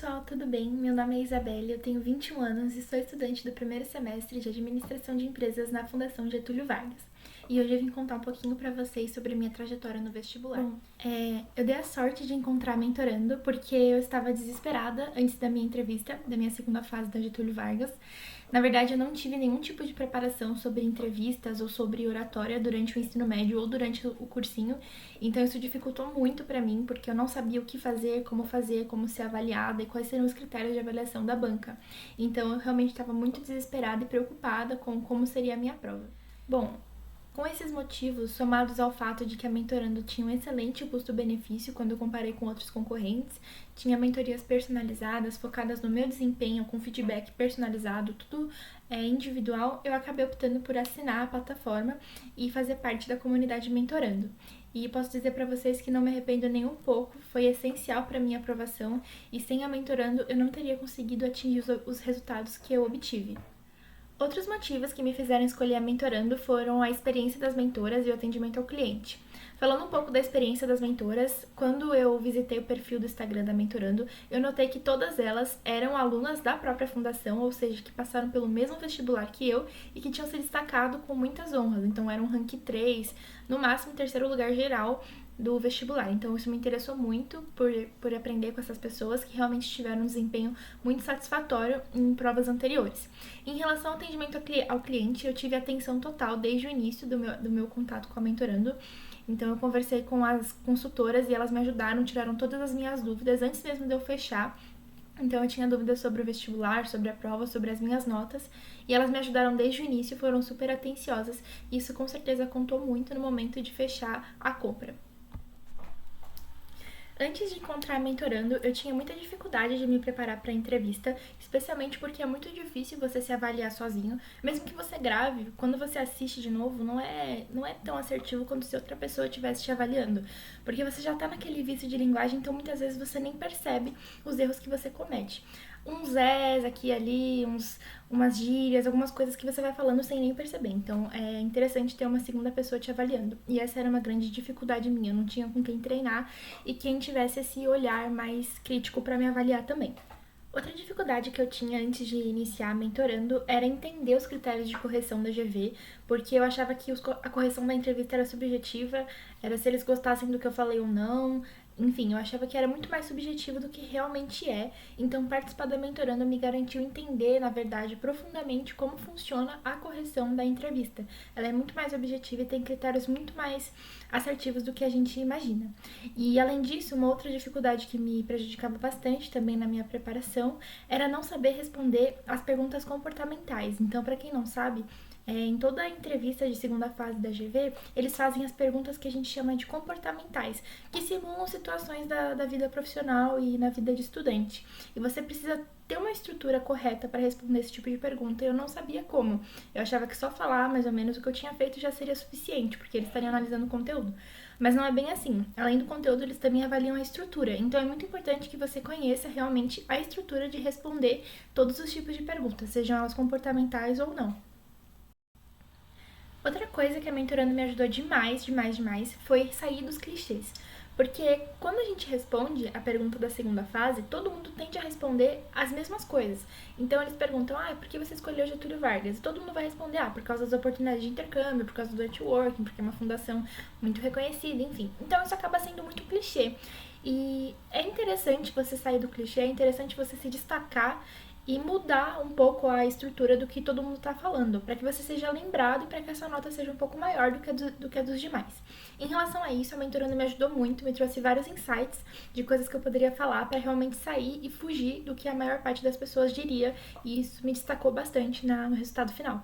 pessoal, tudo bem? Meu nome é Isabelle, eu tenho 21 anos e sou estudante do primeiro semestre de Administração de Empresas na Fundação Getúlio Vargas. E hoje eu vim contar um pouquinho para vocês sobre a minha trajetória no vestibular. Bom, eu dei a sorte de encontrar a mentorando porque eu estava desesperada antes da minha entrevista, da minha segunda fase da Getúlio Vargas. Na verdade, eu não tive nenhum tipo de preparação sobre entrevistas ou sobre oratória durante o ensino médio ou durante o cursinho, então isso dificultou muito para mim, porque eu não sabia o que fazer, como ser avaliada e quais seriam os critérios de avaliação da banca. Então eu realmente estava muito desesperada e preocupada com como seria a minha prova. Bom, com esses motivos, somados ao fato de que a Mentorando tinha um excelente custo-benefício quando eu comparei com outros concorrentes, tinha mentorias personalizadas, focadas no meu desempenho, com feedback personalizado, tudo individual, eu acabei optando por assinar a plataforma e fazer parte da comunidade Mentorando. E posso dizer para vocês que não me arrependo nem um pouco, foi essencial para minha aprovação e sem a Mentorando eu não teria conseguido atingir os resultados que eu obtive. Outros motivos que me fizeram escolher a Mentorando foram a experiência das mentoras e o atendimento ao cliente. Falando um pouco da experiência das mentoras, quando eu visitei o perfil do Instagram da Mentorando, eu notei que todas elas eram alunas da própria fundação, ou seja, que passaram pelo mesmo vestibular que eu e que tinham se destacado com muitas honras. Então eram rank 3, no máximo terceiro lugar geral do vestibular. Então isso me interessou muito por aprender com essas pessoas que realmente tiveram um desempenho muito satisfatório em provas anteriores. Em relação ao atendimento ao cliente, eu tive atenção total desde o início do meu contato com a Mentorando. Então eu conversei com as consultoras e elas me ajudaram, tiraram todas as minhas dúvidas antes mesmo de eu fechar. Então eu tinha dúvidas sobre o vestibular, sobre a prova, sobre as minhas notas, e elas me ajudaram desde o início, foram super atenciosas, e isso com certeza contou muito no momento de fechar a compra. Antes de encontrar a Mentorando, eu tinha muita dificuldade de me preparar para a entrevista, especialmente porque é muito difícil você se avaliar sozinho. Mesmo que você grave, quando você assiste de novo, não é tão assertivo quanto se outra pessoa estivesse te avaliando. Porque você já tá naquele vício de linguagem, então muitas vezes você nem percebe os erros que você comete. Uns és aqui e ali, umas gírias, algumas coisas que você vai falando sem nem perceber. Então é interessante ter uma segunda pessoa te avaliando. E essa era uma grande dificuldade minha, eu não tinha com quem treinar e quem tivesse esse olhar mais crítico para me avaliar também. Outra dificuldade que eu tinha antes de iniciar mentorando era entender os critérios de correção da GV, porque eu achava que a correção da entrevista era subjetiva, era se eles gostassem do que eu falei ou não. Enfim, eu achava que era muito mais subjetivo do que realmente é, então participar da Mentorando me garantiu entender, na verdade, profundamente como funciona a correção da entrevista. Ela é muito mais objetiva e tem critérios muito mais assertivos do que a gente imagina. E além disso, uma outra dificuldade que me prejudicava bastante também na minha preparação era não saber responder as perguntas comportamentais. Então, para quem não sabe, em toda a entrevista de segunda fase da GV, eles fazem as perguntas que a gente chama de comportamentais, que simulam situações da vida profissional e na vida de estudante. E você precisa ter uma estrutura correta para responder esse tipo de pergunta. E eu não sabia como. Eu achava que só falar mais ou menos o que eu tinha feito já seria suficiente, porque eles estariam analisando o conteúdo. Mas não é bem assim. Além do conteúdo, eles também avaliam a estrutura. Então é muito importante que você conheça realmente a estrutura de responder todos os tipos de perguntas, sejam elas comportamentais ou não. Outra coisa que a Mentorando me ajudou demais foi sair dos clichês. Porque quando a gente responde a pergunta da segunda fase, todo mundo tende a responder as mesmas coisas. Então eles perguntam, por que você escolheu Getúlio Vargas? E todo mundo vai responder, por causa das oportunidades de intercâmbio, por causa do networking, porque é uma fundação muito reconhecida, enfim. Então isso acaba sendo muito clichê. E é interessante você sair do clichê, é interessante você se destacar e mudar um pouco a estrutura do que todo mundo está falando, para que você seja lembrado e para que essa nota seja um pouco maior do que a dos demais. Em relação a isso, a Mentorando me ajudou muito, me trouxe vários insights de coisas que eu poderia falar para realmente sair e fugir do que a maior parte das pessoas diria, e isso me destacou bastante no resultado final.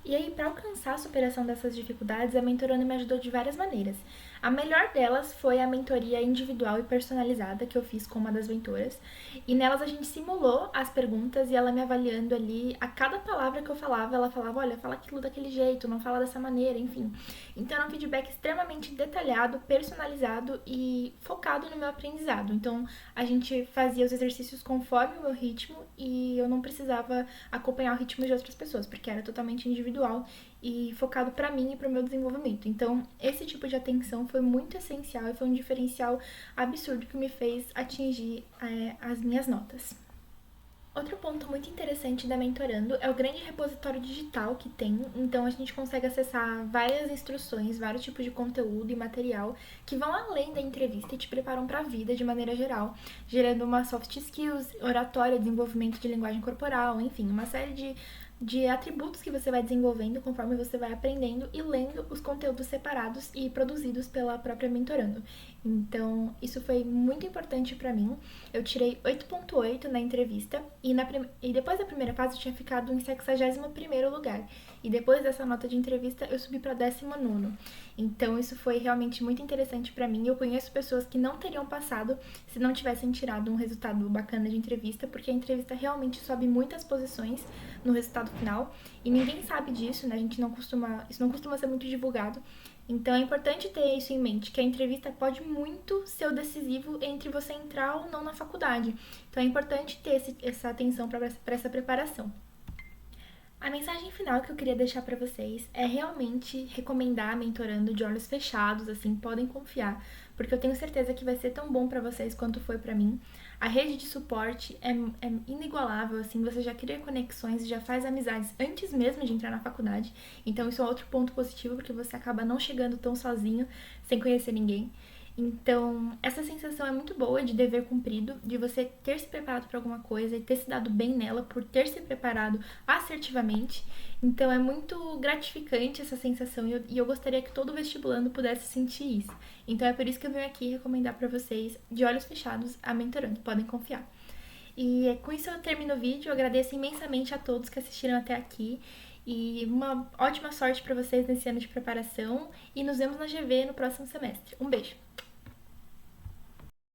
E aí, para alcançar a superação dessas dificuldades, a Mentorando me ajudou de várias maneiras. A melhor delas foi a mentoria individual e personalizada que eu fiz com uma das mentoras. E nelas a gente simulou as perguntas e ela me avaliando ali, a cada palavra que eu falava, ela falava, olha, fala aquilo daquele jeito, não fala dessa maneira, enfim. Então era um feedback extremamente detalhado, personalizado e focado no meu aprendizado. Então a gente fazia os exercícios conforme o meu ritmo e eu não precisava acompanhar o ritmo de outras pessoas, porque era totalmente individual e focado para mim e para o meu desenvolvimento. Então, esse tipo de atenção foi muito essencial e foi um diferencial absurdo que me fez atingir as minhas notas. Outro ponto muito interessante da Mentorando é o grande repositório digital que tem, então a gente consegue acessar várias instruções, vários tipos de conteúdo e material que vão além da entrevista e te preparam para a vida de maneira geral, gerando uma soft skills, oratória, desenvolvimento de linguagem corporal, enfim, uma série de atributos que você vai desenvolvendo conforme você vai aprendendo e lendo os conteúdos separados e produzidos pela própria Mentorando. Então, isso foi muito importante para mim. Eu tirei 8.8 na entrevista e depois da primeira fase eu tinha ficado em 61º lugar. E depois dessa nota de entrevista eu subi para 19º. Então, isso foi realmente muito interessante para mim. Eu conheço pessoas que não teriam passado se não tivessem tirado um resultado bacana de entrevista, porque a entrevista realmente sobe muitas posições no resultado final e ninguém sabe disso, né? Isso não costuma ser muito divulgado. Então é importante ter isso em mente, que a entrevista pode muito ser o decisivo entre você entrar ou não na faculdade. Então é importante ter essa atenção para essa preparação. A mensagem final que eu queria deixar para vocês é realmente recomendar a Mentorando de olhos fechados, assim, podem confiar, porque eu tenho certeza que vai ser tão bom para vocês quanto foi para mim. A rede de suporte é inigualável, assim, você já cria conexões e já faz amizades antes mesmo de entrar na faculdade. Então isso é outro ponto positivo, porque você acaba não chegando tão sozinho, sem conhecer ninguém. Então, essa sensação é muito boa de dever cumprido, de você ter se preparado para alguma coisa e ter se dado bem nela por ter se preparado assertivamente. Então, é muito gratificante essa sensação e eu gostaria que todo vestibulando pudesse sentir isso. Então, é por isso que eu venho aqui recomendar para vocês, de olhos fechados, a Mentorando. Podem confiar. E com isso eu termino o vídeo. Eu agradeço imensamente a todos que assistiram até aqui. E uma ótima sorte para vocês nesse ano de preparação. E nos vemos na GV no próximo semestre. Um beijo!